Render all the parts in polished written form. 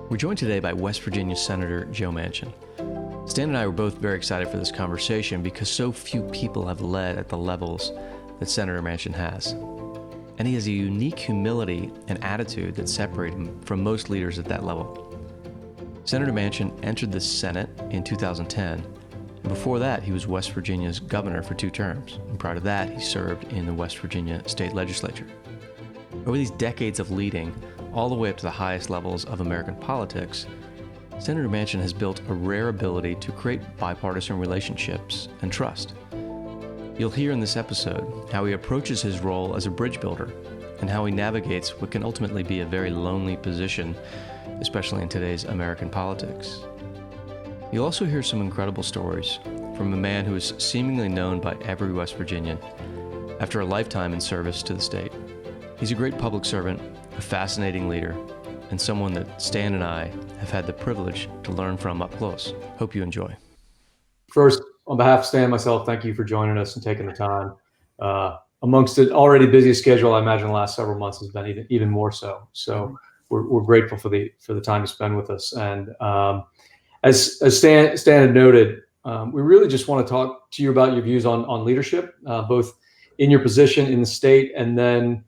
We're joined today by West Virginia Senator Joe Manchin. Stan and I were both very excited for this conversation because so few people have led at the levels that Senator Manchin has. And he has a unique humility and attitude that separate him from most leaders at that level. Senator Manchin entered the Senate in 2010, and before that he was West Virginia's governor for 2 terms, and prior to that he served in the West Virginia state legislature. Over these decades of leading, all the way up to the highest levels of American politics, Senator Manchin has built a rare ability to create bipartisan relationships and trust. You'll hear in this episode how he approaches his role as a bridge builder and how he navigates what can ultimately be a very lonely position, especially in today's American politics. You'll also hear some incredible stories from a man who is seemingly known by every West Virginian after a lifetime in service to the state. He's a great public servant, a fascinating leader, and someone that Stan and I have had the privilege to learn from up close. Hope you enjoy. First, on behalf of Stan and myself, thank you for joining us and taking the time. Amongst an already busy schedule, I imagine the last several months has been even more so. So we're grateful for the time you spend with us. And as Stan had noted, we really just want to talk to you about your views on leadership, both in your position in the state and then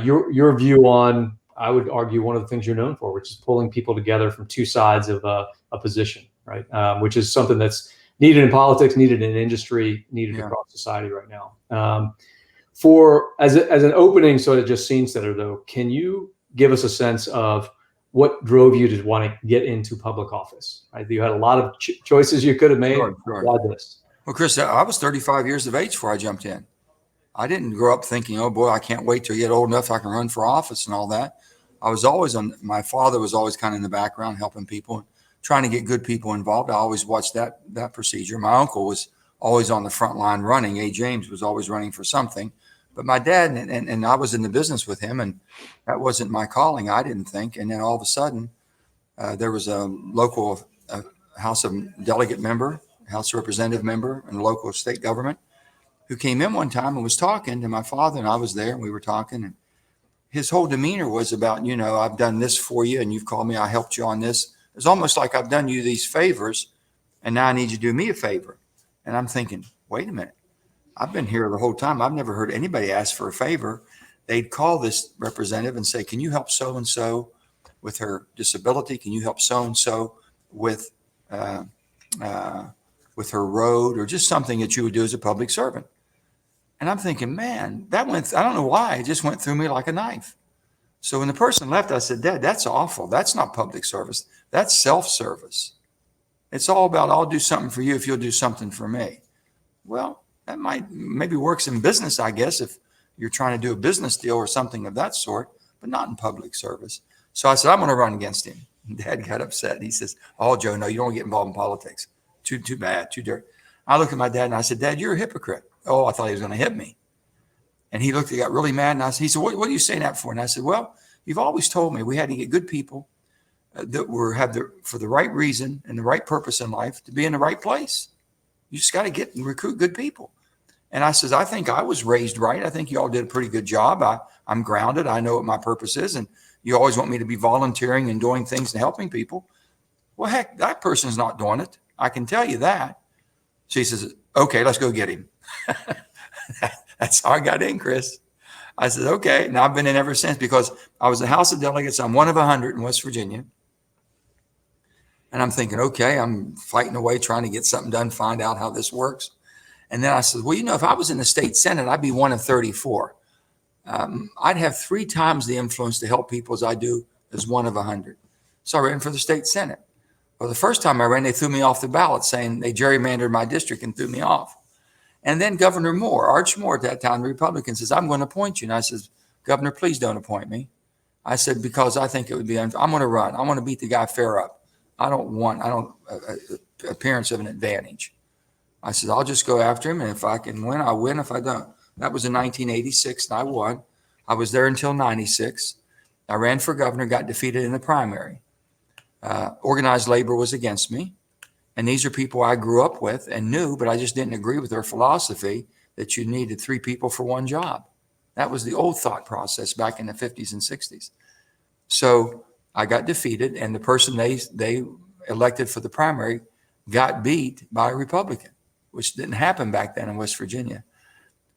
your view on, I would argue, one of the things you're known for, which is pulling people together from two sides of a position, right? Which is something that's needed in politics, needed in industry, needed across society right now. As an opening, sort of just scene setter, though, can you give us a sense of what drove you to want to get into public office? Right? You had a lot of choices you could have made. Sure. Why this? Well, Chris, I was 35 years of age before I jumped in. I didn't grow up thinking, oh boy, I can't wait till you get old enough I can run for office and all that. I was always my father was always kind of in the background helping people, trying to get good people involved. I always watched that procedure. My uncle was always on the front line running. A. James was always running for something. But my dad, and I was in the business with him, and that wasn't my calling, I didn't think. And then all of a sudden, there was a local House of Delegate member, House Representative member in the local state government who came in one time and was talking to my father, and I was there, and we were talking, and his whole demeanor was about, I've done this for you, and you've called me, I helped you on this. It's almost like I've done you these favors, and now I need you to do me a favor. And I'm thinking, wait a minute. I've been here the whole time. I've never heard anybody ask for a favor. They'd call this representative and say, can you help so-and-so with her disability? Can you help so-and-so with her road, or just something that you would do as a public servant? And I'm thinking, man, I don't know why, it just went through me like a knife. So when the person left, I said, Dad, that's awful. That's not public service. That's self-service. It's all about, I'll do something for you if you'll do something for me. Well, that maybe works in business, I guess, if you're trying to do a business deal or something of that sort, but not in public service. So I said, I'm going to run against him. And Dad got upset. He says, oh, Joe, no, you don't get involved in politics. Too bad, too dirty. I looked at my dad and I said, Dad, you're a hypocrite. Oh, I thought he was going to hit me. And he got really mad. And he said, what are you saying that for? And I said, well, you've always told me we had to get good people that for the right reason and the right purpose in life to be in the right place. You just got to get and recruit good people. And I says, I think I was raised right. I think you all did a pretty good job. I'm grounded. I know what my purpose is. And you always want me to be volunteering and doing things and helping people. Well, heck, that person's not doing it. I can tell you that. She says, okay, let's go get him. That's how I got in, Chris. I said, okay. And I've been in ever since because I was the House of Delegates. I'm one of 100 in West Virginia. And I'm thinking, okay, I'm fighting away, trying to get something done, find out how this works. And then I said, well, if I was in the state Senate, I'd be one of 34. I'd have 3 times the influence to help people as I do as one of 100. So I ran for the state Senate. Well, the first time I ran, they threw me off the ballot saying they gerrymandered my district and threw me off. And then Governor Moore, Arch Moore at that time, the Republican, says, I'm going to appoint you. And I says, Governor, please don't appoint me. I said, because I think it would be, I'm going to run. I want to beat the guy fair up. I don't appearance of an advantage. I said, I'll just go after him. And if I can win, I'll win. If I don't, that was in 1986 and I won. I was there until 96. I ran for governor, got defeated in the primary. Organized labor was against me. And these are people I grew up with and knew, but I just didn't agree with their philosophy that you needed 3 people for one job. That was the old thought process back in the 50s and 60s. So I got defeated, and the person they elected for the primary got beat by a Republican, which didn't happen back then in West Virginia.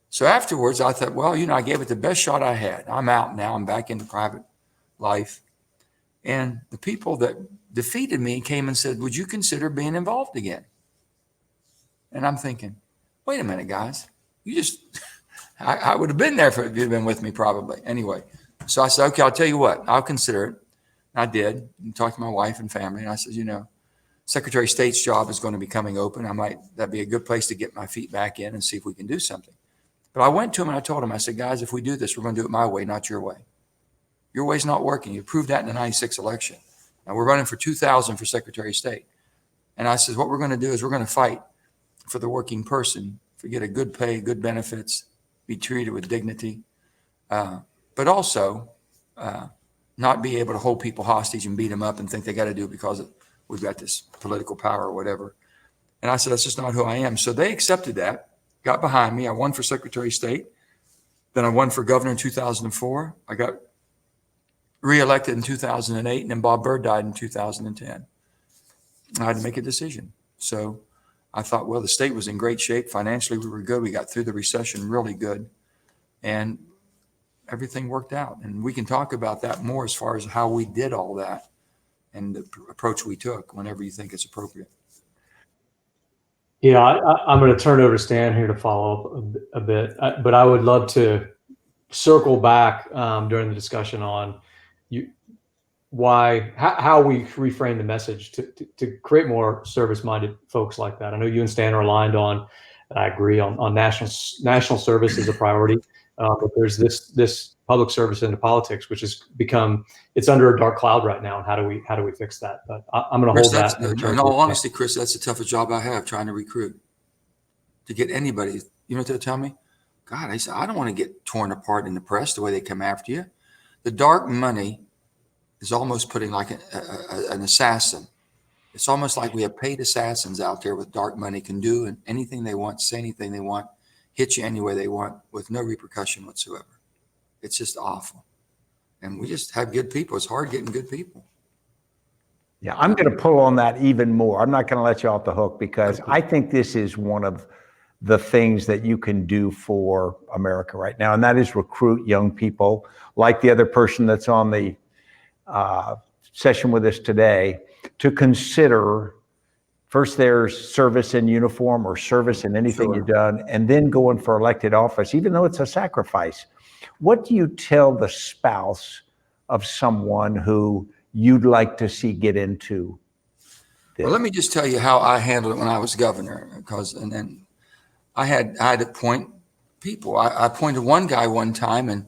So afterwards, I thought, well, I gave it the best shot I had. I'm out now. I'm back into private life. And the people that defeated me came and said, would you consider being involved again? And I'm thinking, wait a minute, guys. I would have been there if you'd been with me probably. Anyway, so I said, okay, I'll tell you what. I'll consider it. I did. And talked to my wife and family. And I said, Secretary of State's job is going to be coming open. That'd be a good place to get my feet back in and see if we can do something. But I went to him and I told him, I said, guys, if we do this, we're going to do it my way, not your way. Your way's not working. You proved that in the 96 election. And we're running for 2000 for Secretary of State. And I said, what we're going to do is we're going to fight for the working person, get a good pay, good benefits, be treated with dignity, but also not be able to hold people hostage and beat them up and think they got to do it because we've got this political power or whatever. And I said, that's just not who I am. So they accepted that, got behind me. I won for Secretary of State. Then I won for governor in 2004. I got reelected in 2008, and then Bob Byrd died in 2010. I had to make a decision. So I thought, well, the state was in great shape. Financially, we were good. We got through the recession really good. And everything worked out. And we can talk about that more as far as how we did all that and the approach we took whenever you think it's appropriate. Yeah, I'm going to turn it over to Stan here to follow up a bit. But I would love to circle back during the discussion on how we reframe the message to create more service-minded folks like that. I know you and Stan are aligned on, I agree on national service is a priority, but there's this public service into politics, which has become, it's under a dark cloud right now. And how do we fix that? But I'm going to hold that. In all honesty, Chris, that's the toughest job I have, trying to recruit, to get anybody. You know what they'll tell me? God, I don't want to get torn apart in the press the way they come after you. The dark money is almost putting like an assassin. It's almost like we have paid assassins out there with dark money, can do anything they want, say anything they want, hit you any way they want with no repercussion whatsoever. It's just awful. And we just have good people. It's hard getting good people. Yeah, I'm going to pull on that even more. I'm not going to let you off the hook because I think this is one of the things that you can do for America right now, and that is recruit young people like the other person that's on the session with us today to consider first their service in uniform or service in anything you've done, and then going for elected office, even though it's a sacrifice. What do you tell the spouse of someone who you'd like to see get into this? Well, let me just tell you how I handled it when I was governor, and then I had to appoint people. I appointed one guy one time, and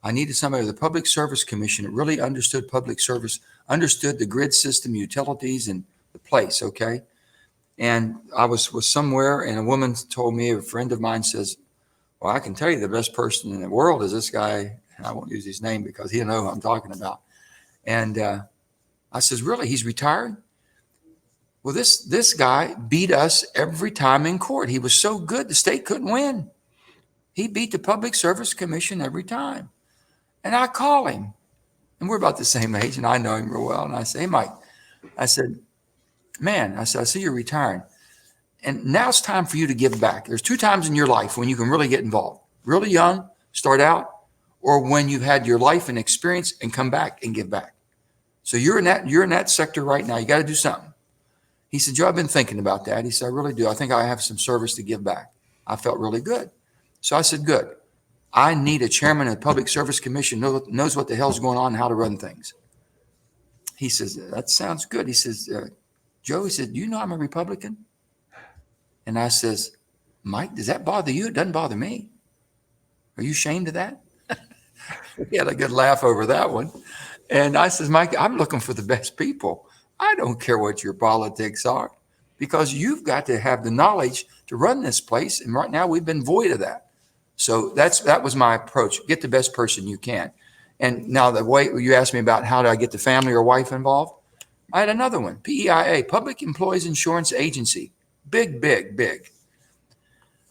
I needed somebody with the Public Service Commission that really understood public service, understood the grid system, utilities, and the place, okay? And I was somewhere, and a woman told me, a friend of mine says, well, I can tell you the best person in the world is this guy, and I won't use his name because he'll know who I'm talking about. And I says, really, he's retired? Well, this guy beat us every time in court. He was so good, the state couldn't win. He beat the Public Service Commission every time. And I call him, and we're about the same age, and I know him real well. And I say, hey, Mike, I said, man, I see you're retiring. And now it's time for you to give back. There's two times in your life when you can really get involved. Really young, start out, or when you've had your life and experience and come back and give back. So you're in that sector right now. You got to do something. He said, Joe, I've been thinking about that. He said, I really do. I think I have some service to give back. I felt really good. So I said, good. I need a chairman of the Public Service Commission who knows what the hell's going on and how to run things. He says, that sounds good. He says, Joe, he said, do you know I'm a Republican? And I says, Mike, does that bother you? It doesn't bother me. Are you ashamed of that? He had a good laugh over that one. And I says, Mike, I'm looking for the best people. I don't care what your politics are, because you've got to have the knowledge to run this place. And right now we've been void of that. So that was my approach. Get the best person you can. And now the way you asked me about how do I get the family or wife involved, I had another one, PEIA, Public Employees Insurance Agency. Big, big, big.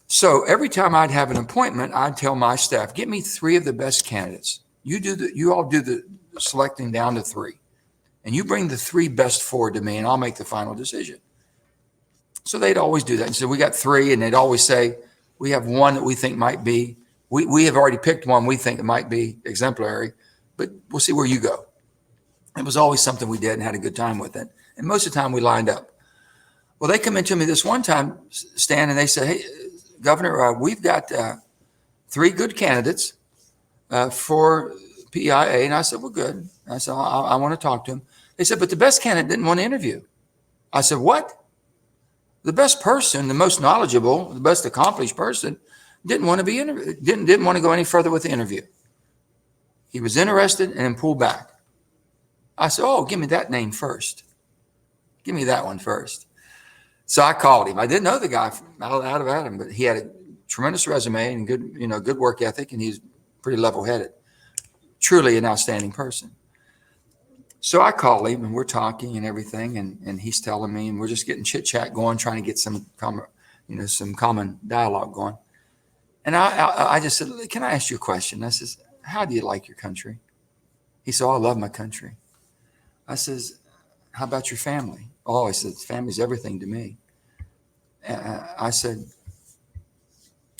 So every time I'd have an appointment, I'd tell my staff, get me 3 of the best candidates. You all do the selecting down to 3. and you bring the 3 best forward to me and I'll make the final decision. So they'd always do that. And so we got 3, and they'd always say, we have 1 that we think might be, we have already picked one we think it might be exemplary, but we'll see where you go. It was always something we did and had a good time with it. And most of the time we lined up. Well, they come into me this one time, Stan, and they said, hey, Governor, we've got 3 good candidates for PIA. And I said, well, good. I said, I want to talk to him. They said, but the best candidate didn't want to interview. I said, what? The best person, the most knowledgeable, the best accomplished person didn't want to be interviewed, didn't want to go any further with the interview. He was interested and then pulled back. I said, oh, give me that name first. Give me that one first. So I called him. I didn't know the guy out of Adam, but he had a tremendous resume and good work ethic, and he's pretty level-headed. Truly an outstanding person. So I call him, and we're talking and everything, and he's telling me, and we're just getting chit-chat going, trying to get some common dialogue going. And I just said, can I ask you a question? I says, how do you like your country? He said, oh, I love my country. I says, how about your family? Oh, he said, family's everything to me. I said,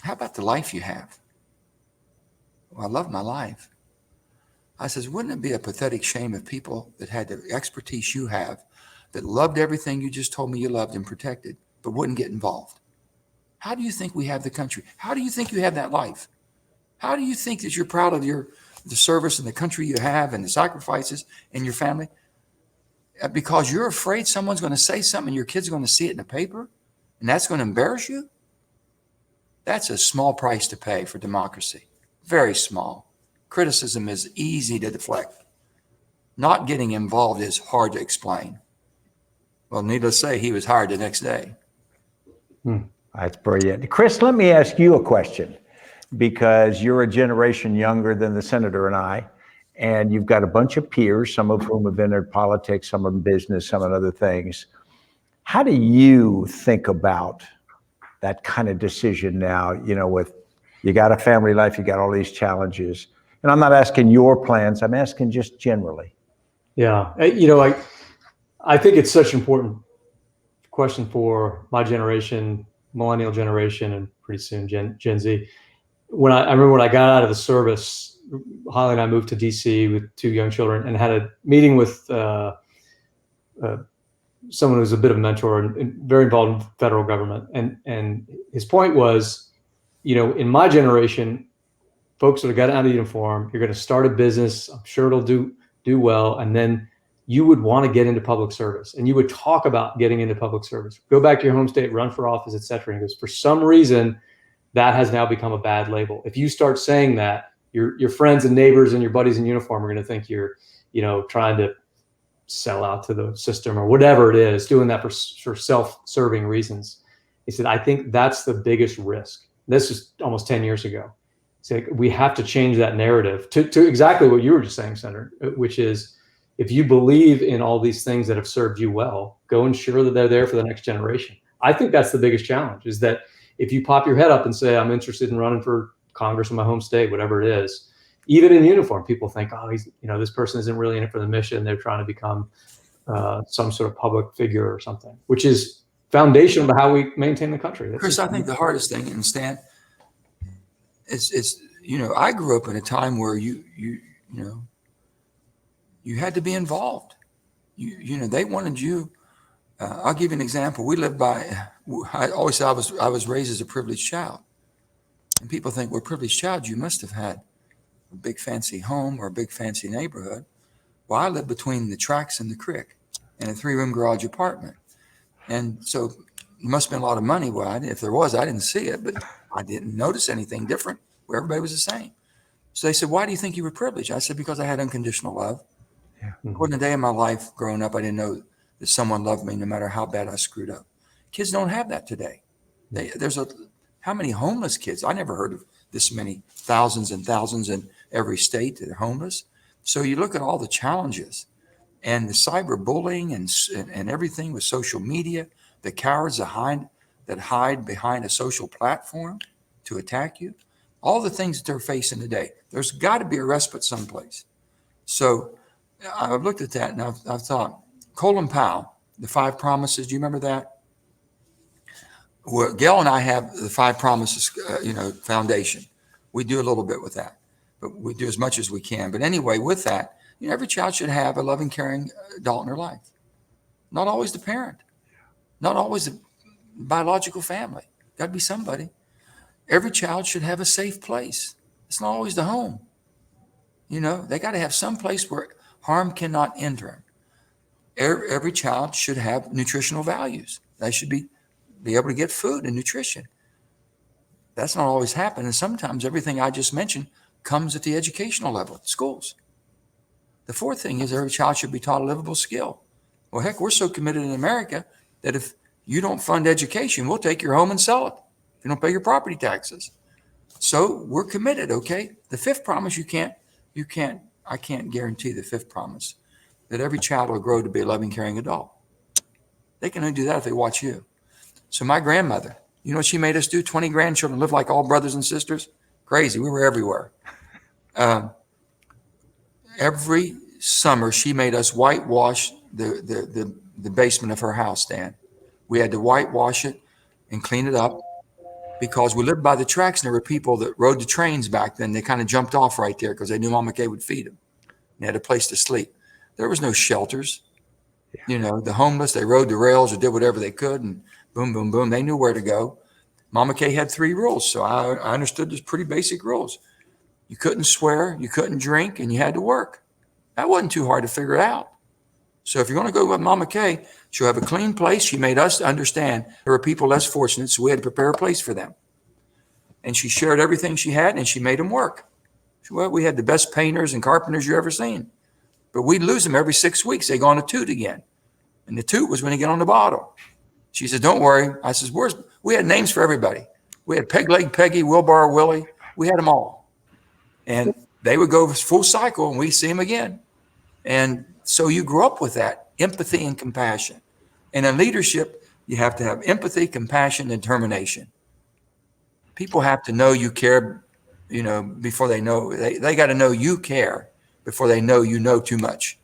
how about the life you have? Well, I love my life. I says, wouldn't it be a pathetic shame if people that had the expertise you have, that loved everything you just told me you loved and protected, but wouldn't get involved? How do you think we have the country? How do you think you have that life? How do you think that you're proud of the service and the country you have and the sacrifices and your family? Because you're afraid someone's going to say something and your kids are going to see it in the paper and that's going to embarrass you? That's a small price to pay for democracy. Very small. Criticism is easy to deflect. Not getting involved is hard to explain. Well, needless to say, he was hired the next day. That's brilliant. Chris, let me ask you a question, because you're a generation younger than the senator and I, and you've got a bunch of peers, some of whom have entered politics, some in business, some in other things. How do you think about that kind of decision now, with you got a family life, you got all these challenges? And I'm not asking your plans, I'm asking just generally. Yeah. I think it's such an important question for my generation, millennial generation, and pretty soon Gen Z. I remember when I got out of the service, Holly and I moved to DC with 2 young children and had a meeting with someone who's a bit of a mentor and very involved in federal government. And his point was, in my generation, folks that have got out of uniform, you're going to start a business. I'm sure it'll do well. And then you would want to get into public service, and you would talk about getting into public service, go back to your home state, run for office, et cetera. And he goes, for some reason, that has now become a bad label. If you start saying that, your friends and neighbors and your buddies in uniform are going to think you're, trying to sell out to the system or whatever it is, doing that for self-serving reasons. He said, I think that's the biggest risk. This is almost 10 years ago. So we have to change that narrative to exactly what you were just saying, Senator, which is, if you believe in all these things that have served you well, go ensure that they're there for the next generation. I think that's the biggest challenge, is that if you pop your head up and say, I'm interested in running for Congress in my home state, whatever it is, even in uniform, people think, oh, this person isn't really in it for the mission. They're trying to become some sort of public figure or something, which is foundational to how we maintain the country. Chris, I think the hardest thing, and Stan, is I grew up in a time where you had to be involved. They wanted you. I'll give you an example. We lived by. I always say I was raised as a privileged child, and people think, well, privileged child, you must have had a big fancy home or a big fancy neighborhood. Well, I lived between the tracks and the creek in a 3-room garage apartment, and so there must have been a lot of money. Well, if there was, I didn't see it, but I didn't notice anything different where everybody was the same. So they said, why do you think you were privileged? I said, because I had unconditional love. Yeah. There wasn't a day in my life growing up I didn't know that someone loved me, no matter how bad I screwed up. Kids don't have that today. How many homeless kids? I never heard of this many, thousands and thousands in every state that are homeless. So you look at all the challenges and the cyberbullying and everything with social media, the cowards that hide behind a social platform to attack you, all the things that they're facing today. There's got to be a respite someplace. So I've looked at that and I've thought, Colin Powell, the 5 Promises. Do you remember that? Well, Gail and I have the 5 Promises, foundation. We do a little bit with that, but we do as much as we can. But anyway, with that, every child should have a loving, caring adult in their life. Not always the parent, not always the biological family. Got to be somebody. Every child should have a safe place. It's not always the home. They got to have some place where harm cannot enter. Every child should have nutritional values. They should be able to get food and nutrition. That's not always happening. And sometimes everything I just mentioned comes at the educational level, schools. The 4th thing is every child should be taught a livable skill. Well, heck, we're so committed in America that if you don't fund education, we'll take your home and sell it if you don't pay your property taxes. So we're committed, okay? The 5th promise, I can't guarantee the 5th promise, that every child will grow to be a loving, caring adult. They can only do that if they watch you. So my grandmother, what she made us do? 20 grandchildren, live like all brothers and sisters. Crazy. We were everywhere. Every summer, she made us whitewash the basement of her house, Dan. We had to whitewash it and clean it up because we lived by the tracks, and there were people that rode the trains back then. They kind of jumped off right there because they knew Mama Kay would feed them. They had a place to sleep. There was no shelters. Yeah. The homeless, they rode the rails or did whatever they could, and boom, boom, boom. They knew where to go. Mama Kay had 3 rules, so I understood those pretty basic rules. You couldn't swear, you couldn't drink, and you had to work. That wasn't too hard to figure out. So if you're going to go with Mama Kay, she'll have a clean place. She made us understand there were people less fortunate, so we had to prepare a place for them. And she shared everything she had, and she made them work. Well, we had the best painters and carpenters you ever seen. But we'd lose them every 6 weeks. They go on a toot again. And the toot was when they get on the bottle. She said, don't worry. I says, we had names for everybody. We had Peg Leg Peggy, Wheelbarrow Willie. We had them all. And they would go full cycle, and we'd see them again. And so you grew up with that empathy and compassion. And in leadership, you have to have empathy, compassion, and determination. People have to know you care, before they know. They got to know you care before they know you know too much.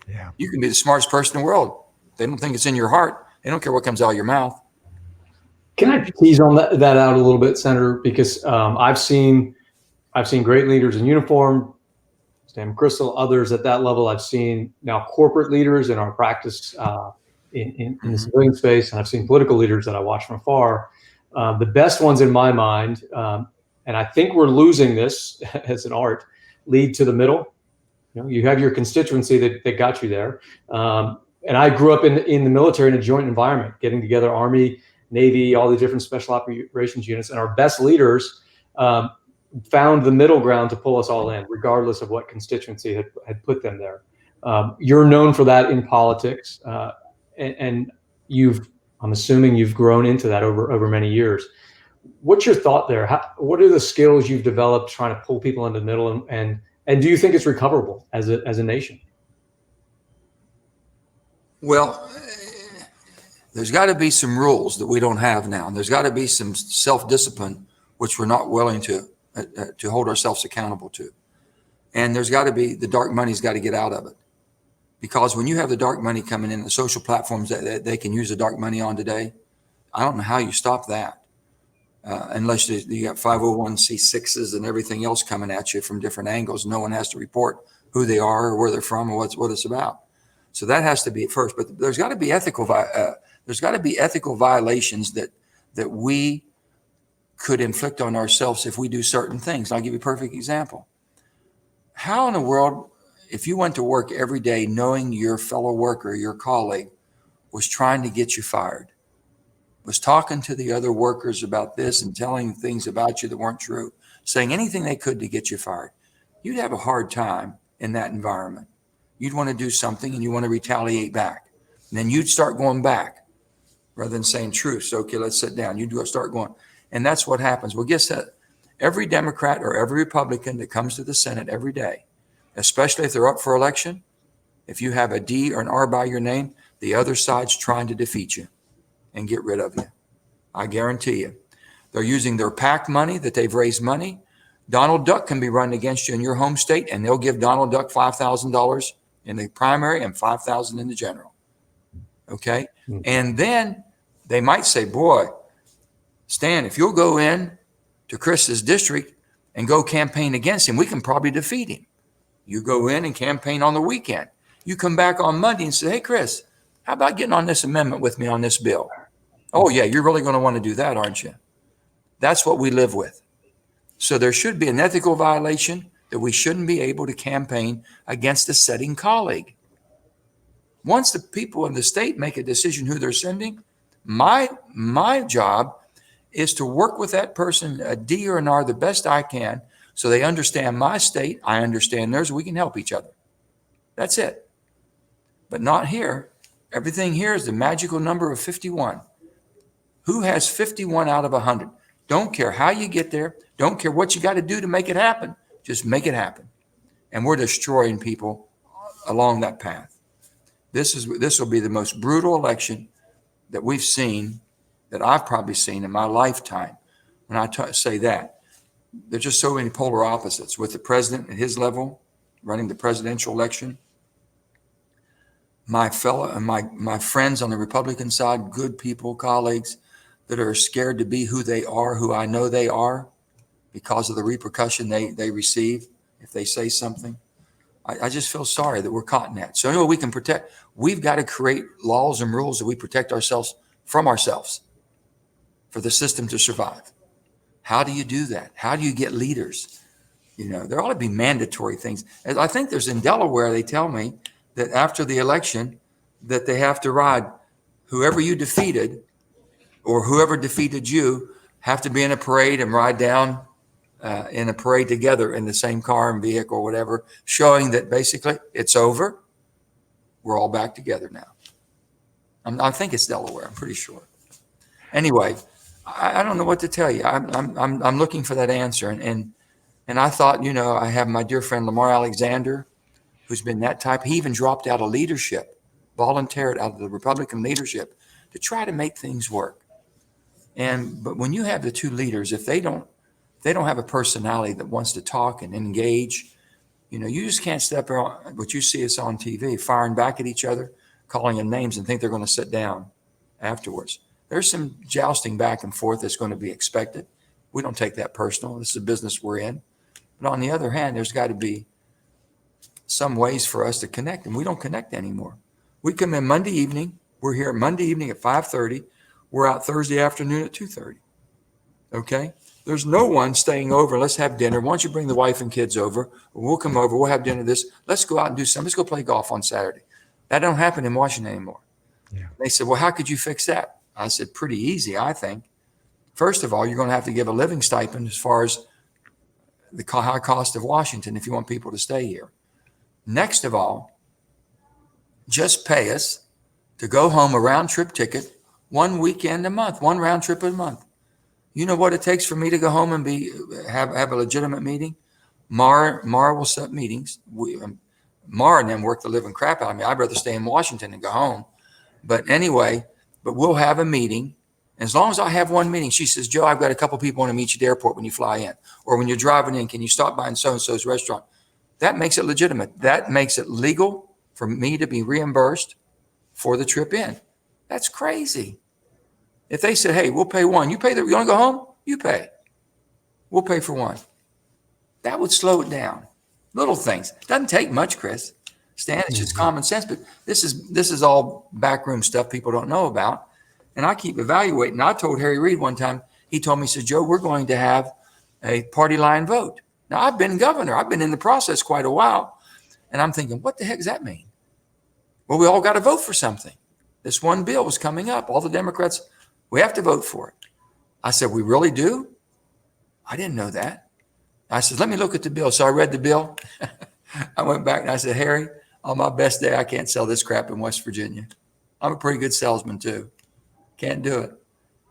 Yeah. You can be the smartest person in the world. They don't think it's in your heart. They don't care what comes out of your mouth. Can I tease on that out a little bit, Senator? Because I've seen great leaders in uniform, Stan McChrystal, others at that level. I've seen now corporate leaders in our practice in the civilian space, and I've seen political leaders that I watch from afar. The best ones in my mind, and I think we're losing this as an art, lead to the middle. You have your constituency that got you there. And I grew up in the military in a joint environment, getting together Army, Navy, all the different special operations units. And our best leaders found the middle ground to pull us all in, regardless of what constituency had put them there. You're known for that in politics. And I'm assuming you've grown into that over many years. What's your thought there? What are the skills you've developed trying to pull people into the middle, and do you think it's recoverable as a nation? Well, there's got to be some rules that we don't have now. And there's got to be some self-discipline, which we're not willing to hold ourselves accountable to. And there's got to be, the dark money's got to get out of it. Because when you have the dark money coming in, the social platforms that they can use the dark money on today, I don't know how you stop that. Unless you got 501c6s and everything else coming at you from different angles. No one has to report who they are or where they're from or what it's about. So that has to be at first. But there's got to be ethical violations that we could inflict on ourselves if we do certain things. I'll give you a perfect example. How in the world, if you went to work every day knowing your fellow worker, your colleague, was trying to get you fired, was talking to the other workers about this and telling things about you that weren't true, saying anything they could to get you fired, you'd have a hard time in that environment. You'd want to do something and you want to retaliate back. And then you'd start going back rather than saying truce. Okay, let's sit down. You'd start going. And that's what happens. Well, guess that every Democrat or every Republican that comes to the Senate every day, especially if they're up for election, if you have a D or an R by your name, the other side's trying to defeat you and get rid of you. I guarantee you. They're using their PAC money that they've raised money. Donald Duck can be running against you in your home state, and they'll give Donald Duck $5,000 in the primary and 5,000 in the general. Okay. Mm. And then they might say, boy, Stan, if you'll go in to Chris's district and go campaign against him, we can probably defeat him. You go in and campaign on the weekend. You come back on Monday and say, hey, Chris, how about getting on this amendment with me on this bill? Oh, yeah, you're really going to want to do that, aren't you? That's what we live with. So there should be an ethical violation that we shouldn't be able to campaign against a sitting colleague. Once the people in the state make a decision who they're sending, my job is to work with that person, a D or an R, the best I can, so they understand my state, I understand theirs, we can help each other. That's it. But not here. Everything here is the magical number of 51. Who has 51 out of 100? Don't care how you get there. Don't care what you got to do to make it happen. Just make it happen. And we're destroying people along that path. This will be the most brutal election that we've seen, that I've probably seen in my lifetime. When I say that, there's just so many polar opposites with the president at his level running the presidential election. My friends on the Republican side, good people, colleagues that are scared to be who they are, who I know they are, because of the repercussion they receive if they say something. I just feel sorry that we're caught in that. So anyway, we can protect. We've got to create laws and rules that we protect ourselves from ourselves for the system to survive. How do you do that? How do you get leaders? You know, there ought to be mandatory things. And I think there's in Delaware, they tell me that after the election that they have to ride whoever you defeated or whoever defeated you have to be in a parade and ride down in a parade together in the same car and vehicle or whatever, showing that basically it's over. We're all back together now. I think it's Delaware. I'm pretty sure. Anyway, I don't know what to tell you. I'm looking for that answer. And I thought, you know, I have my dear friend Lamar Alexander, who's been that type. He even dropped out of leadership, volunteered out of the Republican leadership to try to make things work. But when you have the two leaders, if they don't have a personality that wants to talk and engage, you know, you just can't step around what you see us on TV, firing back at each other, calling them names and think they're going to sit down afterwards. There's some jousting back and forth that's going to be expected. We don't take that personal. This is a business we're in. But on the other hand, there's got to be some ways for us to connect, and we don't connect anymore. We come in Monday evening. We're here Monday evening at 5:30. We're out Thursday afternoon at 2:30. Okay? There's no one staying over. Let's have dinner. Why don't you bring the wife and kids over? We'll come over. We'll have dinner. Let's go out and do something. Let's go play golf on Saturday. That don't happen in Washington anymore. Yeah. They said, well, how could you fix that? I said, pretty easy, I think. First of all, you're going to have to give a living stipend as far as the high cost of Washington if you want people to stay here. Next of all, just pay us to go home a round trip ticket, one weekend a month, one round trip a month. You know what it takes for me to go home and have a legitimate meeting? Mara will set meetings. Mara and them work the living crap out of me. I'd rather stay in Washington and go home. But anyway, we'll have a meeting. As long as I have one meeting, she says, Joe, I've got a couple people want to meet you at the airport when you fly in. Or when you're driving in, can you stop by in so-and-so's restaurant? That makes it legitimate. That makes it legal for me to be reimbursed for the trip in. That's crazy. If they said, hey, we'll pay one. You want to go home? You pay. We'll pay for one. That would slow it down. Little things. Doesn't take much, Chris. Stan, it's just common sense. But this is all backroom stuff people don't know about. And I keep evaluating. I told Harry Reid one time, he told me, he said, Joe, we're going to have a party line vote. Now, I've been governor. I've been in the process quite a while. And I'm thinking, what the heck does that mean? Well, we all got to vote for something. This one bill was coming up. All the Democrats, we have to vote for it. I said, we really do? I didn't know that. I said, let me look at the bill. So I read the bill. I went back and I said, Harry, on my best day, I can't sell this crap in West Virginia. I'm a pretty good salesman too. Can't do it.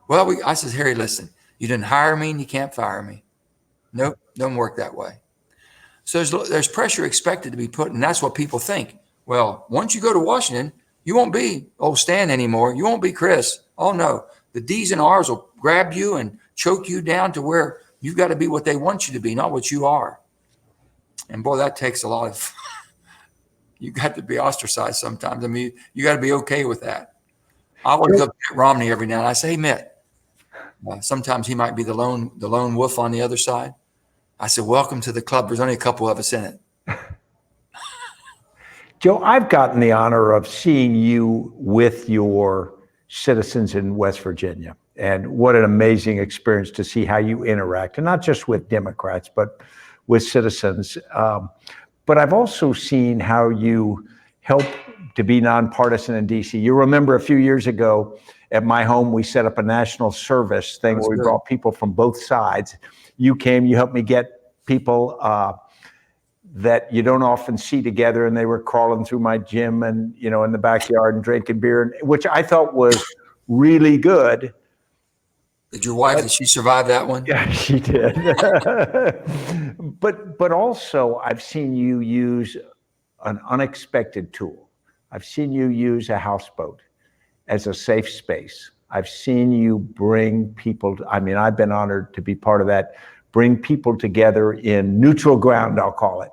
Well, I said, Harry, listen, you didn't hire me and you can't fire me. Nope, don't work that way. So there's pressure expected to be put, and that's what people think. Well, once you go to Washington, you won't be old Stan anymore. You won't be Chris. Oh, no. The D's and R's will grab you and choke you down to where you've got to be what they want you to be, not what you are. And boy, that takes a lot of you got to be ostracized sometimes. I mean, you got to be okay with that. I always go to Mitt Romney every now and I say, hey, Mitt, sometimes he might be the lone wolf on the other side. I said, welcome to the club. There's only a couple of us in it. Joe, I've gotten the honor of seeing you with your citizens in West Virginia. And what an amazing experience to see how you interact, and not just with Democrats, but with citizens. But I've also seen how you help to be nonpartisan in DC. You remember a few years ago at my home, we set up a national service thing where we brought people from both sides. You came, you helped me get people that you don't often see together, and they were crawling through my gym and, you know, in the backyard and drinking beer, which I thought was really good. Did your wife, did she survive that one? Yeah, she did. But also I've seen you use an unexpected tool. I've seen you use a houseboat as a safe space. I've seen you bring people, I've been honored to be part of that, bring people together in neutral ground, I'll call it.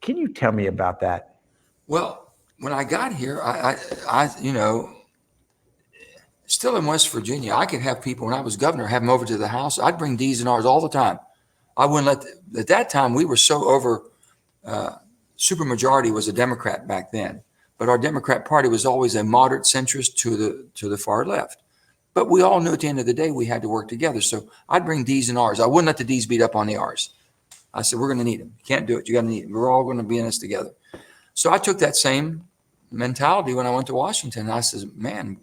Can you tell me about that? Well, when I got here, I you know, still in West Virginia, I could have people, when I was governor, have them over to the house. I'd bring D's and R's all the time. I wouldn't at that time, we were so over, supermajority was a Democrat back then, but our Democrat Party was always a moderate centrist to the far left. But we all knew at the end of the day, we had to work together. So I'd bring D's and R's. I wouldn't let the D's beat up on the R's. I said, we're going to need them. You can't do it. You got to need them. We're all going to be in this together. So I took that same mentality when I went to Washington. I said, man,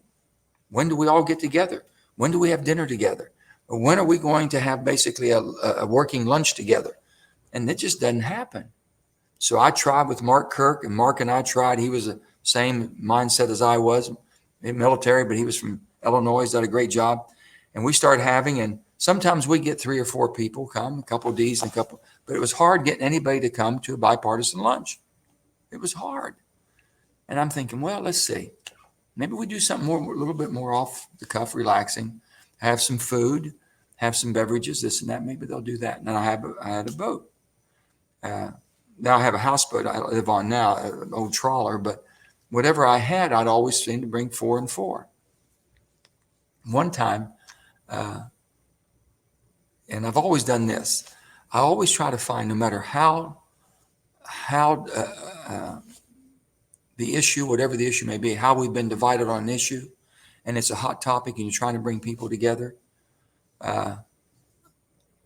when do we all get together? When do we have dinner together? When are we going to have basically a working lunch together? And it just doesn't happen. So I tried with Mark Kirk, and Mark and I tried. He was the same mindset as I was, in military, but he was from Illinois, did a great job. And we started having, and sometimes we get 3 or 4 people come, a couple of D's and a couple, but it was hard getting anybody to come to a bipartisan lunch. It was hard. And I'm thinking, well, let's see. Maybe we do something more, a little bit more off the cuff, relaxing, have some food, have some beverages, this and that. Maybe they'll do that. And then I had a boat. Now I have a houseboat I live on now, an old trawler, but whatever I had, I'd always seem to bring 4 and 4. One time, and I've always done this, I always try to find, no matter how the issue, whatever the issue may be, how we've been divided on an issue, and it's a hot topic and you're trying to bring people together, I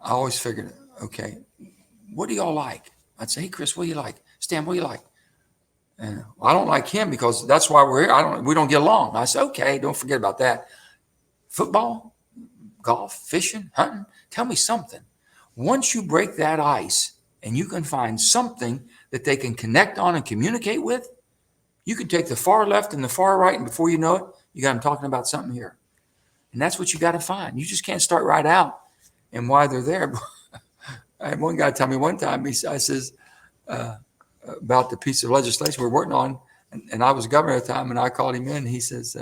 always figured, okay, what do y'all like? I'd say, hey, Chris, what do you like? Stan, what do you like? And I don't like him because that's why we're here. We don't get along. I said, okay, don't forget about that. Football, golf, fishing, hunting, tell me something. Once you break that ice and you can find something that they can connect on and communicate with, you can take the far left and the far right, and before you know it, you got them talking about something here. And that's what you got to find. You just can't start right out and why they're there. I had one guy tell me one time, I says, about the piece of legislation we're working on, and I was governor at the time, and I called him in, and he says,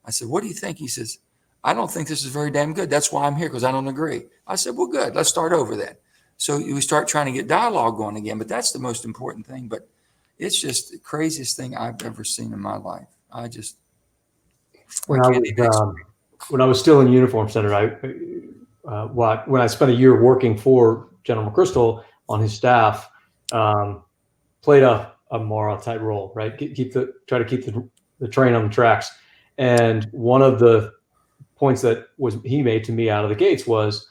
I said, what do you think? He says, I don't think this is very damn good. That's why I'm here, because I don't agree. I said, well, good. Let's start over then. So we start trying to get dialogue going again, but that's the most important thing. But it's just the craziest thing I've ever seen in my life. When I was still in uniform, Senator, when I spent a year working for General McChrystal on his staff, played a moral type role, right? Try to keep the train on the tracks. And one of the points that he made to me out of the gates was,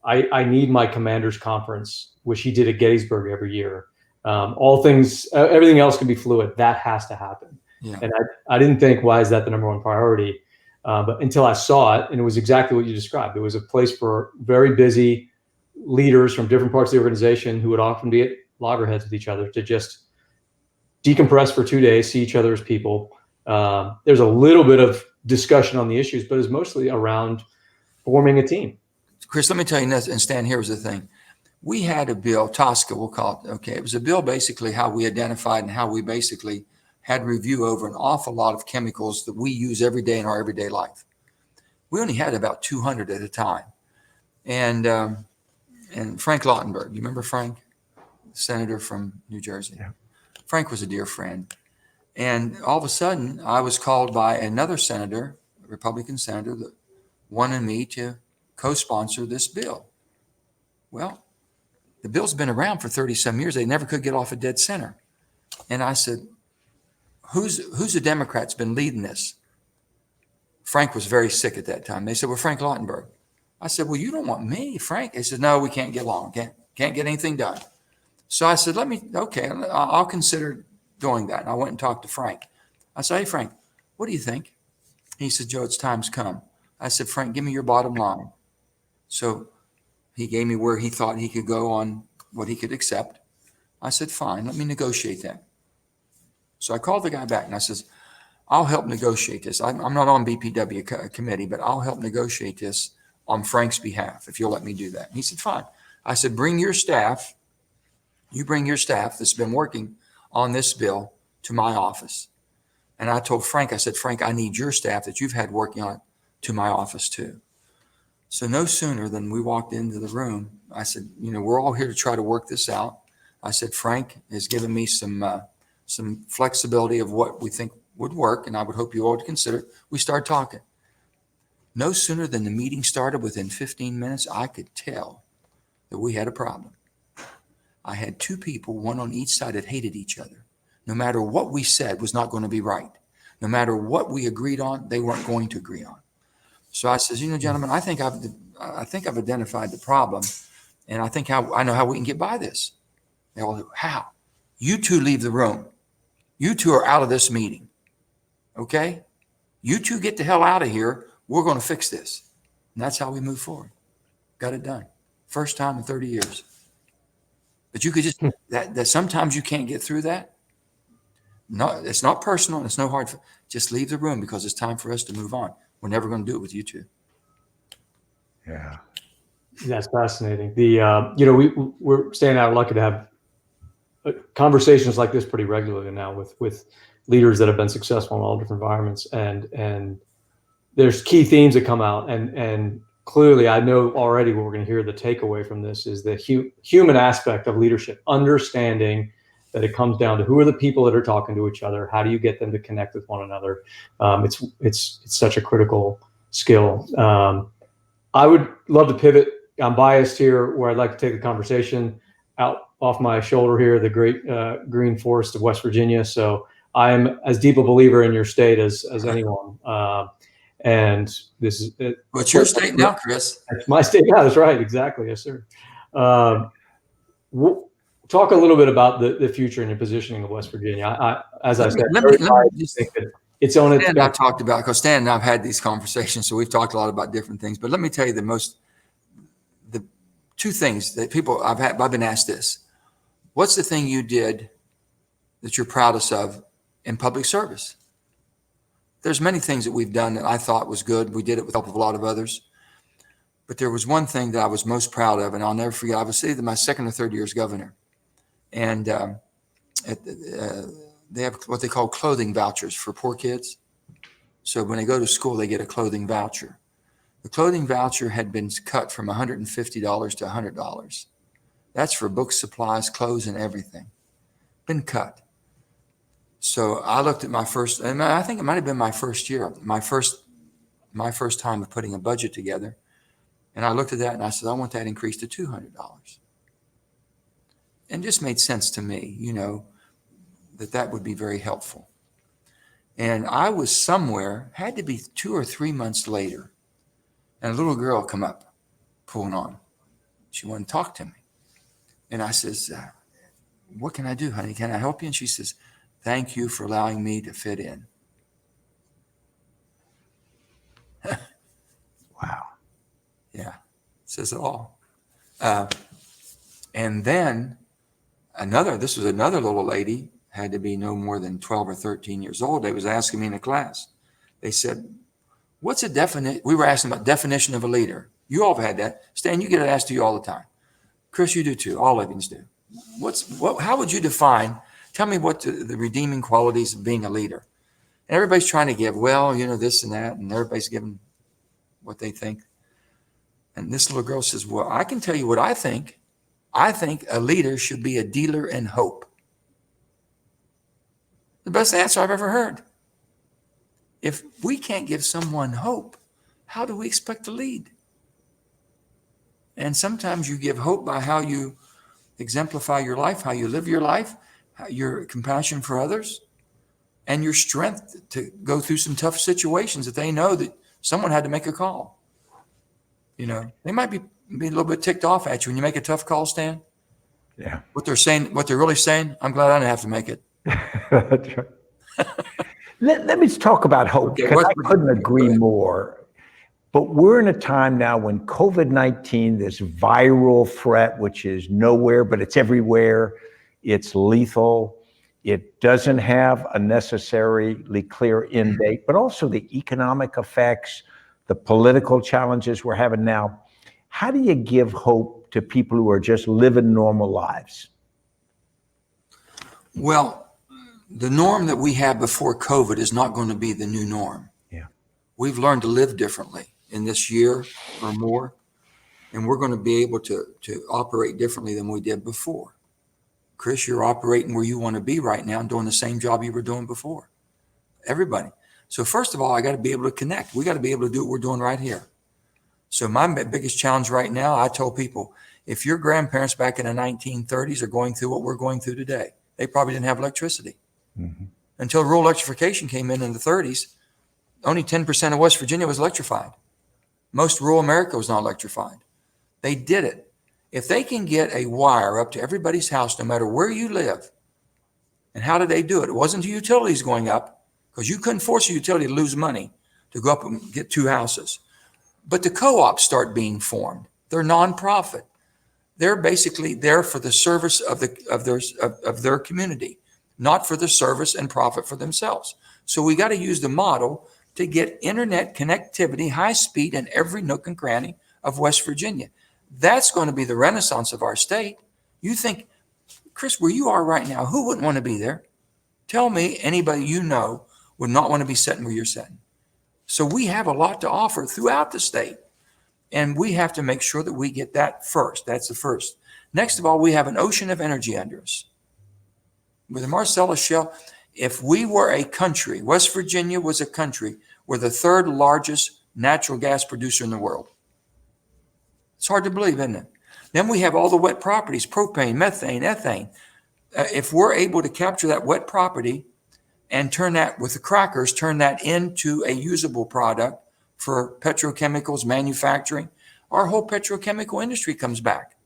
I need my commanders conference, which he did at Gettysburg every year. Everything else can be fluid. That has to happen. Yeah. And I didn't think, why is that the number one priority? But until I saw it, and it was exactly what you described. It was a place for very busy leaders from different parts of the organization who would often be at loggerheads with each other to just decompress for 2 days, see each other as people. There's a little bit of discussion on the issues, but it's mostly around forming a team. Chris, let me tell you this, and Stan, here was the thing. We had a bill, TSCA, we'll call it. Okay, it was a bill basically how we identified and how we basically had review over an awful lot of chemicals that we use every day in our everyday life. We only had about 200 at a time. And Frank Lautenberg, you remember Frank? Senator from New Jersey. Yeah. Frank was a dear friend. And all of a sudden, I was called by another senator, a Republican senator, that wanted me to co-sponsor this bill. Well, the bill's been around for 30-some years. They never could get off a dead center. And I said, who's the Democrat's been leading this? Frank was very sick at that time. They said, well, Frank Lautenberg. I said, well, you don't want me, Frank. They said, no, we can't get along. Can't get anything done. So I said, okay, I'll consider doing that. And I went and talked to Frank. I said, hey, Frank, what do you think? He said, Joe, it's time's come. I said, Frank, give me your bottom line. So he gave me where he thought he could go on what he could accept. I said, fine, let me negotiate that. So I called the guy back and I says, I'll help negotiate this. I'm not on BPW committee, but I'll help negotiate this on Frank's behalf if you'll let me do that. And he said, fine. I said, bring your staff. You bring your staff that's been working on this bill to my office. And I told Frank, I said, Frank, I need your staff that you've had working on it to my office too. So no sooner than we walked into the room, I said, we're all here to try to work this out. I said, Frank has given me some flexibility of what we think would work, and I would hope you all would consider it. We started talking. No sooner than the meeting started, within 15 minutes, I could tell that we had a problem. I had two people, one on each side, that hated each other. No matter what we said was not going to be right. No matter what we agreed on, they weren't going to agree on. So I says, gentlemen, I think I've identified the problem, and I know how we can get by this. They all go, how? You two leave the room. You two are out of this meeting. Okay? You two get the hell out of here. We're going to fix this. And that's how we move forward. Got it done. First time in 30 years. But you could just, that sometimes you can't get through that. No, it's not personal. It's no hard. Just leave the room because it's time for us to move on. We're never going to do it with you two. Yeah. That's fascinating. We're staying out lucky to have conversations like this pretty regularly now with leaders that have been successful in all different environments, and there's key themes that come out, and clearly I know already what we're going to hear. The takeaway from this is the human aspect of leadership, understanding that it comes down to who are the people that are talking to each other, how do you get them to connect with one another. It's such a critical skill. I would love to pivot. I'm biased here, where I'd like to take the conversation out off my shoulder here, the great green forest of West Virginia. So I am as deep a believer in your state as anyone. And this is What's your state now, Chris? It's my state. Yeah, that's right. Exactly. Yes, sir. Talk a little bit about the future and your positioning of West Virginia. As I said, let me just think that it's on its. Stan and I talked about, because Stan and I've had these conversations, so we've talked a lot about different things. But let me tell you the two things that people I've been asked this. What's the thing you did that you're proudest of in public service? There's many things that we've done that I thought was good. We did it with the help of a lot of others. But there was one thing that I was most proud of, and I'll never forget. I was either my second or third year as governor. And they have what they call clothing vouchers for poor kids. So when they go to school, they get a clothing voucher. The clothing voucher had been cut from $150 to $100. That's for books, supplies, clothes, and everything. Been cut. So I looked at my first, and I think it might have been my first year, my first time of putting a budget together. And I looked at that and I said, I want that increased to $200. And it just made sense to me, that would be very helpful. And I was somewhere, had to be 2 or 3 months later, and a little girl come up, pulling on. She wanted to talk to me. And I says, what can I do, honey? Can I help you? And she says, thank you for allowing me to fit in. Wow. Yeah, says it all. And then this was another little lady, had to be no more than 12 or 13 years old. They was asking me in a class. They said, what's a definition? We were asking about definition of a leader. You all have had that. Stan, you get it asked to you all the time. Chris, you do too. All Libyans do. How would you define, tell me what the redeeming qualities of being a leader? And everybody's trying to give, this and that, and everybody's giving what they think. And this little girl says, well, I can tell you what I think. I think a leader should be a dealer in hope. The best answer I've ever heard. If we can't give someone hope, how do we expect to lead? And sometimes you give hope by how you exemplify your life, how you live your life, your compassion for others, and your strength to go through some tough situations that they know that someone had to make a call. You know, they might be a little bit ticked off at you when you make a tough call, Stan. Yeah. What they're saying, what they're really saying, I'm glad I didn't have to make it. That's right. Let me talk about hope, Okay, because I go couldn't agree ahead. more. But we're in a time now when COVID-19, this viral threat, which is nowhere, but it's everywhere, it's lethal. It doesn't have a necessarily clear end date, but also the economic effects, the political challenges we're having now. How do you give hope to people who are just living normal lives? Well, the norm that we had before COVID is not going to be the new norm. Yeah. We've learned to live differently in this year or more, and we're going to be able to operate differently than we did before. Chris, you're operating where you want to be right now and doing the same job you were doing before. Everybody. So first of all, I got to be able to connect. We got to be able to do what we're doing right here. So my biggest challenge right now, I tell people, if your grandparents back in the 1930s are going through what we're going through today, they probably didn't have electricity. Mm-hmm. Until rural electrification came in the 30s, only 10% of West Virginia was electrified. Most rural America was not electrified. They did it. If they can get a wire up to everybody's house, no matter where you live, and how did they do it? It wasn't the utilities going up, because you couldn't force a utility to lose money to go up and get 2 houses. But the co-ops start being formed. They're nonprofit. They're basically there for the service of their community, not for the service and profit for themselves. So we got to use the model to get internet connectivity, high speed in every nook and cranny of West Virginia. That's going to be the renaissance of our state. You think, Chris, where you are right now, who wouldn't want to be there? Tell me anybody you know would not want to be sitting where you're sitting. So we have a lot to offer throughout the state. And we have to make sure that we get that first. That's the first. Next of all, we have an ocean of energy under us. With the Marcellus Shale, if we were a country, West Virginia was a country, we're the 3rd largest natural gas producer in the world. It's hard to believe, isn't it? Then we have all the wet properties, propane, methane, ethane. If we're able to capture that wet property and turn that with the crackers, turn that into a usable product for petrochemicals, manufacturing, our whole petrochemical industry comes back.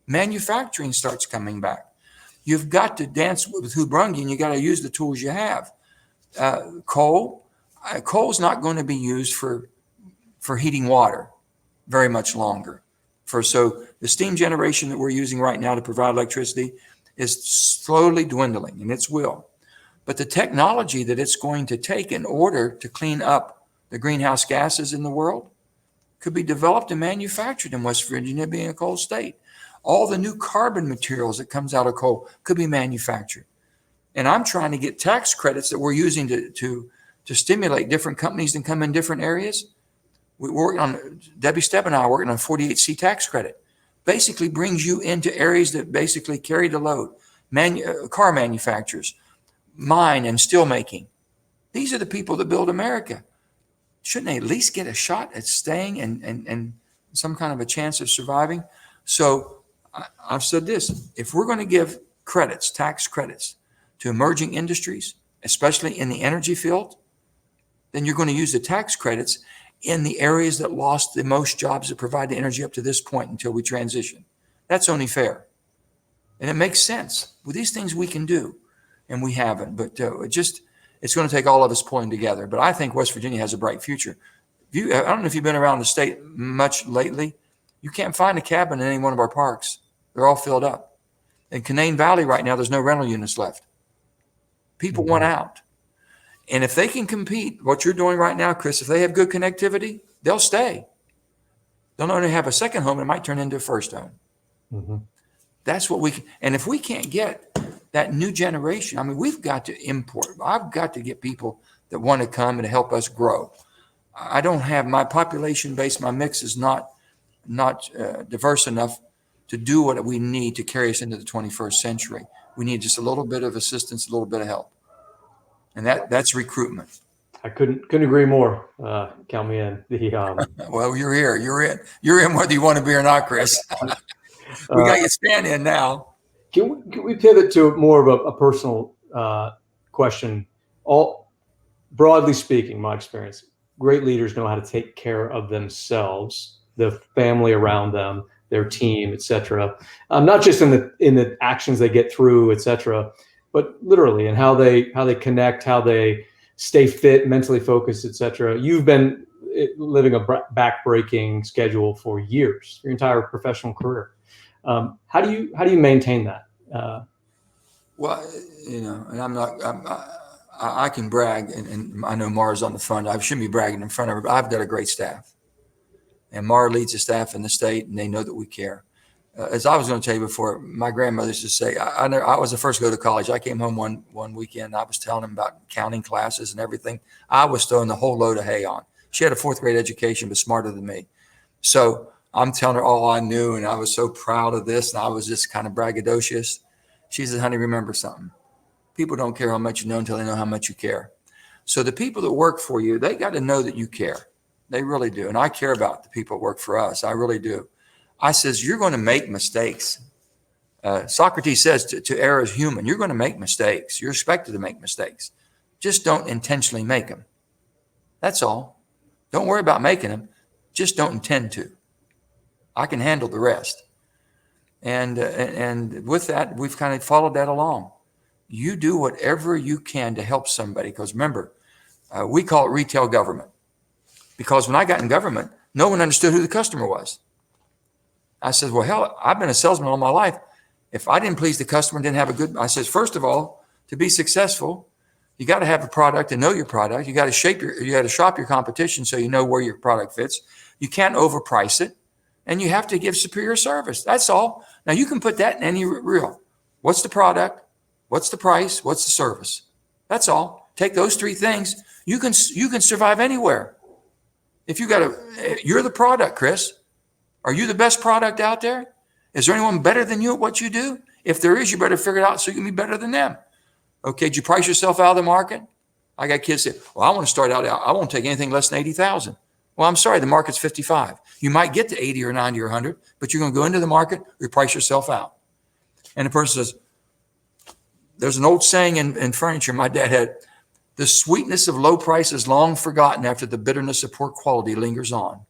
Manufacturing starts coming back. You've got to dance with who brung you, and you got to use the tools you have. Coal's not going to be used for heating water very much longer. So the steam generation that we're using right now to provide electricity is slowly dwindling, and it will. But the technology that it's going to take in order to clean up the greenhouse gases in the world could be developed and manufactured in West Virginia, being a coal state. All the new carbon materials that comes out of coal could be manufactured. And I'm trying to get tax credits that we're using to stimulate different companies and come in different areas. Debbie Stebb and I are working on a 48C tax credit. Basically brings you into areas that basically carry the load. Car manufacturers, mine and steel making. These are the people that build America. Shouldn't they at least get a shot at staying and some kind of a chance of surviving? So I've said this, if we're going to give credits, tax credits to emerging industries, especially in the energy field, then you're going to use the tax credits in the areas that lost the most jobs that provide the energy up to this point until we transition. That's only fair. And it makes sense. With these things we can do, and we haven't. But it's going to take all of us pulling together. But I think West Virginia has a bright future. I don't know if you've been around the state much lately. You can't find a cabin in any one of our parks. They're all filled up. In Canaan Valley right now, there's no rental units left. People want out. And if they can compete, what you're doing right now, Chris, if they have good connectivity, they'll stay. They'll not only have a second home, it might turn into a first home. Mm-hmm. That's what we can. And if we can't get that new generation, I mean, we've got to import. I've got to get people that want to come and help us grow. I don't have my population base, my mix is not diverse enough to do what we need to carry us into the 21st century. We need just a little bit of assistance, a little bit of help. And that's recruitment. I couldn't agree more. Count me in. Well, you're here. You're in whether you want to be or not, Chris. We got you stand in now. Can we pivot to more of a personal question? Broadly speaking, my experience, great leaders know how to take care of themselves, the family around them, their team, et cetera. Not just in the actions they get through, et cetera, but literally in how they connect, how they stay fit, mentally focused, et cetera. You've been living a back-breaking schedule for years, your entire professional career. How do you maintain that? Well, and I can brag, and I know Mara's on the front. I shouldn't be bragging in front of her, but I've got a great staff. And Mara leads the staff in the state, and they know that we care. As I was going to tell you before, my grandmother used to say, I was the first to go to college. I came home one weekend. I was telling them about counting classes and everything. I was throwing the whole load of hay on. She had a fourth grade education, but smarter than me. So I'm telling her all I knew, and I was so proud of this, and I was just kind of braggadocious. She said, honey, remember something. People don't care how much you know until they know how much you care. So the people that work for you, they got to know that you care. They really do. And I care about the people that work for us. I really do. I says, you're going to make mistakes. Socrates says to err is human. You're going to make mistakes. You're expected to make mistakes. Just don't intentionally make them. That's all. Don't worry about making them. Just don't intend to. I can handle the rest. And with that, we've kind of followed that along. You do whatever you can to help somebody. Because remember, we call it retail government. Because when I got in government, no one understood who the customer was. I said, well, hell, I've been a salesman all my life. If I didn't please the customer, didn't have a good, I said, first of all, to be successful, you got to have a product and know your product. You got to shop your competition so you know where your product fits. You can't overprice it, and you have to give superior service. That's all. Now you can put that in any reel. What's the product? What's the price? What's the service? That's all. Take those three things. You can survive anywhere. If you're the product, Chris. Are you the best product out there? Is there anyone better than you at what you do? If there is, you better figure it out so you can be better than them. Okay, did you price yourself out of the market? I got kids say, well, I want to start out, I won't take anything less than 80,000. Well, I'm sorry, the market's 55. You might get to 80 or 90 or 100, but you're going to go into the market or price yourself out. And the person says, there's an old saying in furniture my dad had, the sweetness of low price is long forgotten after the bitterness of poor quality lingers on.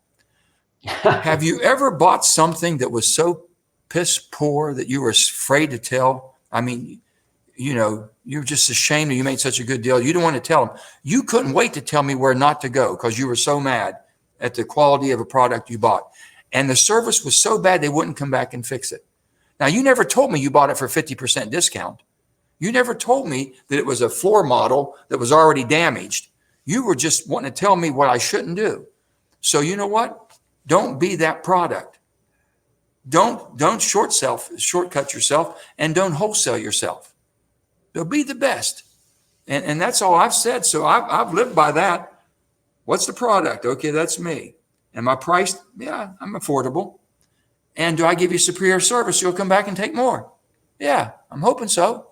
Have you ever bought something that was so piss poor that you were afraid to tell? I mean, you're just ashamed that you made such a good deal. You didn't want to tell them. You couldn't wait to tell me where not to go because you were so mad at the quality of a product you bought. And the service was so bad they wouldn't come back and fix it. Now, you never told me you bought it for 50% discount. You never told me that it was a floor model that was already damaged. You were just wanting to tell me what I shouldn't do. So you know what? Don't be that product. Don't shortcut yourself, and don't wholesale yourself. So be the best. And that's all I've said. So I've lived by that. What's the product? Okay, that's me. Am I priced? Yeah, I'm affordable. And do I give you superior service? You'll come back and take more. Yeah, I'm hoping so.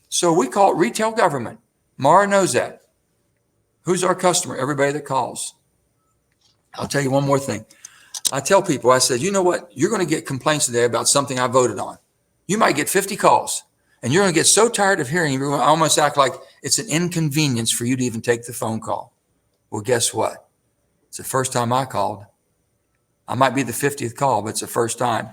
So we call it retail government. Mara knows that. Who's our customer? Everybody that calls. I'll tell you one more thing. I tell people, I said, you know what? You're going to get complaints today about something I voted on. You might get 50 calls, and you're going to get so tired of hearing everyone almost act like it's an inconvenience for you to even take the phone call. Well, guess what? It's the first time I called. I might be the 50th call, but it's the first time.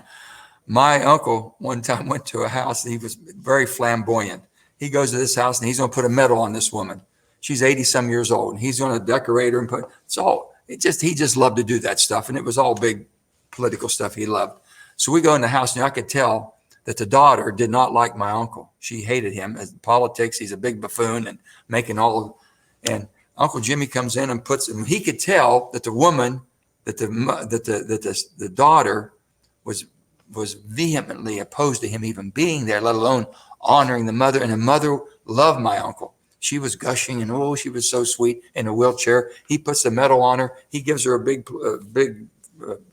My uncle one time went to a house, and he was very flamboyant. He goes to this house, and he's going to put a medal on this woman. She's 80-some years old, and he's going to decorate her and put – it's all – he just loved to do that stuff, and it was all big political stuff he loved. So we go in the house, and I could tell that the daughter did not like my uncle. She hated him. As politics, he's a big buffoon and making all – and Uncle Jimmy comes in and puts – and he could tell that the woman – that the daughter was vehemently opposed to him even being there, let alone honoring the mother. And the mother loved my uncle. She was gushing, and oh, she was so sweet in a wheelchair. He puts the medal on her. He gives her a big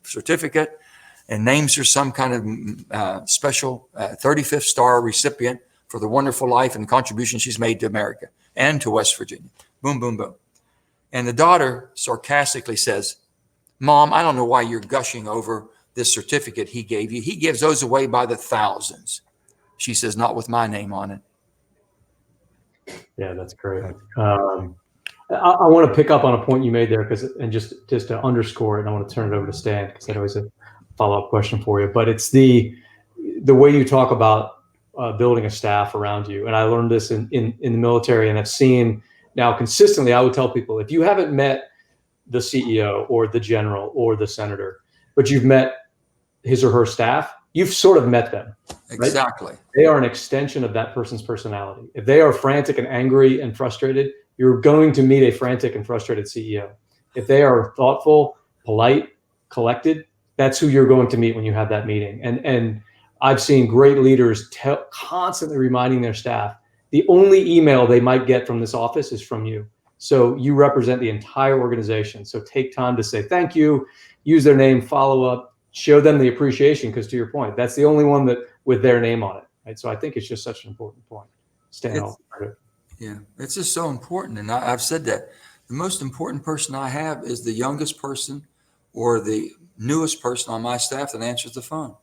certificate and names her some kind of special 35th star recipient for the wonderful life and contribution she's made to America. and to West Virginia. Boom, boom, boom. And the daughter sarcastically says, Mom, I don't know why you're gushing over this certificate he gave you. He gives those away by the thousands. She says, not with my name on it. Yeah, that's great. I want to pick up on a point you made there, and just to underscore it, and I want to turn it over to Stan because that always a follow-up question for you. But it's the way you talk about building a staff around you. And I learned this in the military, and I've seen now consistently. I would tell people, if you haven't met the CEO or the general or the senator, but you've met his or her staff, you've sort of met them. Right? Exactly. They are an extension of that person's personality. If they are frantic and angry and frustrated, you're going to meet a frantic and frustrated CEO. If they are thoughtful, polite, collected, that's who you're going to meet when you have that meeting. And I've seen great leaders constantly reminding their staff, the only email they might get from this office is from you. So you represent the entire organization. So take time to say thank you, use their name, follow up, show them the appreciation, because to your point, that's the only one that with their name on it. Right? So I think it's just such an important point. Stan, yeah, it's just so important. And I've said that the most important person I have is the youngest person or the newest person on my staff that answers the phone.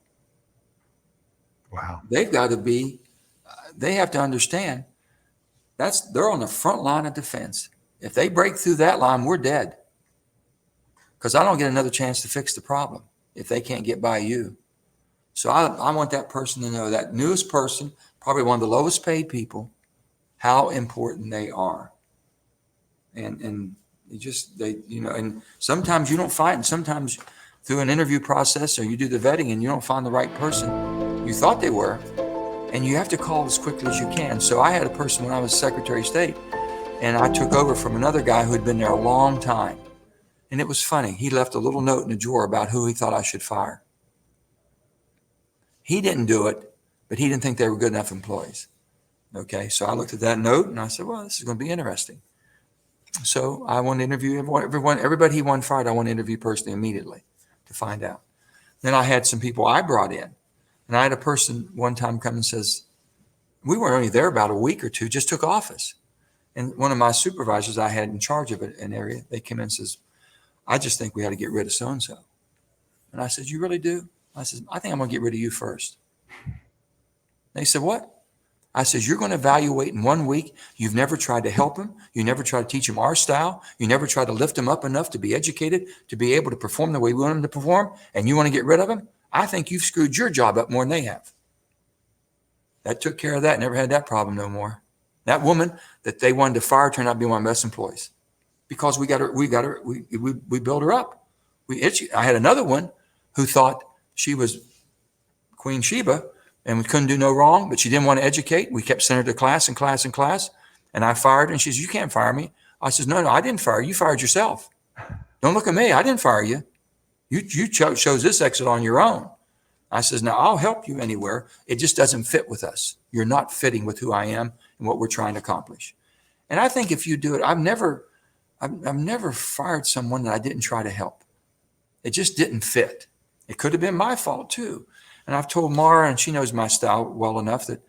Wow. They've got to be, they have to understand they're on the front line of defense. If they break through that line, we're dead. Because I don't get another chance to fix the problem if they can't get by you. So I want that person to know, that newest person, probably one of the lowest paid people, how important they are. And and sometimes you don't find, sometimes through an interview process or you do the vetting and you don't find the right person you thought they were, and you have to call as quickly as you can. So I had a person when I was Secretary of State, and I took over from another guy who had been there a long time. And it was funny. He left a little note in the drawer about who he thought I should fire. He didn't do it, but he didn't think they were good enough employees. Okay, so I looked at that note and I said, well, this is going to be interesting. So I want to interview everybody he wanted fired. I want to interview personally immediately to find out. Then I had some people I brought in, and I had a person one time come and says, we were only there about a week or two, just took office. And one of my supervisors I had in charge of an area, they came in and says, I just think we had to get rid of so-and-so. And I said, you really do? I said, I think I'm going to get rid of you first. They said, what? I said, you're going to evaluate in 1 week. You've never tried to help him. You never tried to teach him our style. You never tried to lift him up enough to be educated, to be able to perform the way we want him to perform. And you want to get rid of him? I think you've screwed your job up more than they have. That took care of that. Never had that problem no more. That woman that they wanted to fire turned out to be one of my best employees because we built her up. I had another one who thought she was Queen Sheba and we couldn't do no wrong, but she didn't want to educate. We kept sending her to class and class and class. And I fired her, and she says, you can't fire me. I says, no, I didn't fire you. You fired yourself. Don't look at me. I didn't fire you. You chose this exit on your own. I says, now I'll help you anywhere. It just doesn't fit with us. You're not fitting with who I am and what we're trying to accomplish. And I think if you do it, I've never fired someone that I didn't try to help. It just didn't fit. It could have been my fault too. And I've told Mara, and she knows my style well enough that,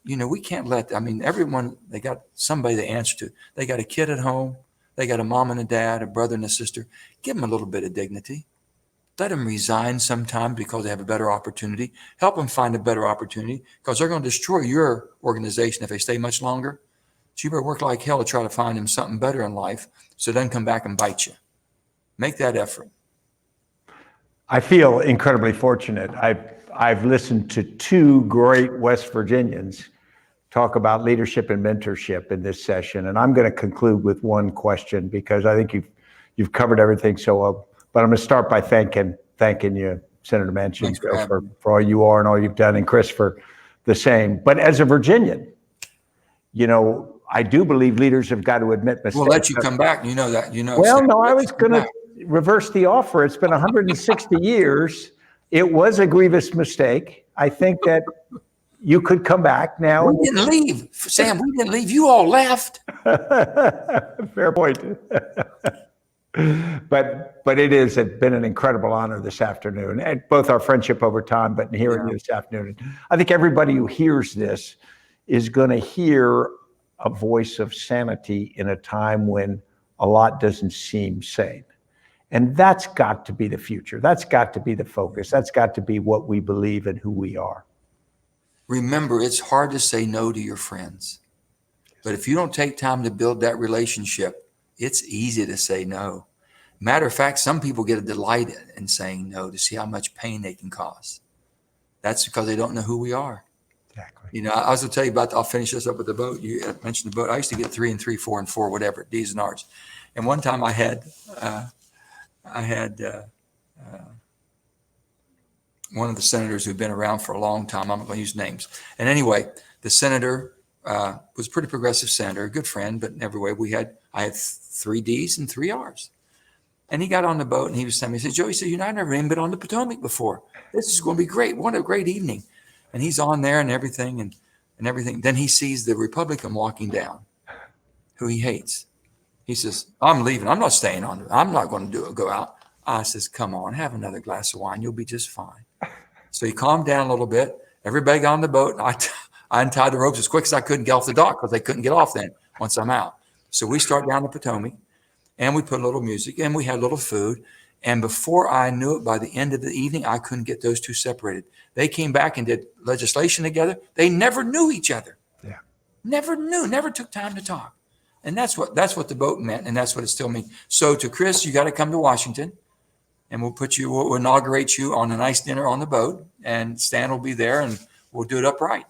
we can't everyone, they got somebody they answer to. They got a kid at home. They got a mom and a dad, a brother and a sister. Give them a little bit of dignity. Let them resign sometime because they have a better opportunity. Help them find a better opportunity because they're going to destroy your organization if they stay much longer. So you better work like hell to try to find them something better in life so it doesn't come back and bite you. Make that effort. I feel incredibly fortunate. I've listened to two great West Virginians talk about leadership and mentorship in this session. And I'm going to conclude with one question because I think you've covered everything so well. But I'm going to start by thanking you, Senator Manchin, for all you are and all you've done, and Chris for the same. But as a Virginian, I do believe leaders have got to admit mistakes. We'll let you come back. You know that. Well, no, I was going to reverse the offer. It's been 160 years. It was a grievous mistake. I think that you could come back now. We didn't leave, Sam. We didn't leave. You all left. Fair point. But it has been an incredible honor this afternoon, and both our friendship over time, but hearing you this afternoon. I think everybody who hears this is going to hear a voice of sanity in a time when a lot doesn't seem sane. And that's got to be the future. That's got to be the focus. That's got to be what we believe and who we are. Remember, it's hard to say no to your friends. But if you don't take time to build that relationship, it's easy to say no. Matter of fact, some people get a delight in saying no to see how much pain they can cause. That's because they don't know who we are. Exactly. You know, I was going to tell you about, I'll finish this up with the boat. You mentioned the boat. I used to get 3 and 3, 4 and 4, whatever, D's and R's. And one time I had one of the senators who'd been around for a long time. I'm not going to use names. And anyway, the senator was a pretty progressive senator, a good friend, but in every way I had 3 D's and 3 R's. And he got on the boat and he was telling me, he said, Joe, he said, I've never even been on the Potomac before. This is going to be great. What a great evening. And he's on there and everything and everything. Then he sees the Republican walking down who he hates. He says, I'm leaving. I'm not staying on. I'm not going to go out. I says, come on, have another glass of wine. You'll be just fine. So he calmed down a little bit. Everybody got on the boat. And I untied the ropes as quick as I could and get off the dock because they couldn't get off then once I'm out. So we start down the Potomac and we put a little music and we had a little food. And before I knew it, by the end of the evening, I couldn't get those two separated. They came back and did legislation together. They never knew each other. Yeah. Never took time to talk. And that's what the boat meant. And that's what it still means. So to Chris, you got to come to Washington and we'll inaugurate you on a nice dinner on the boat, and Stan will be there and we'll do it upright.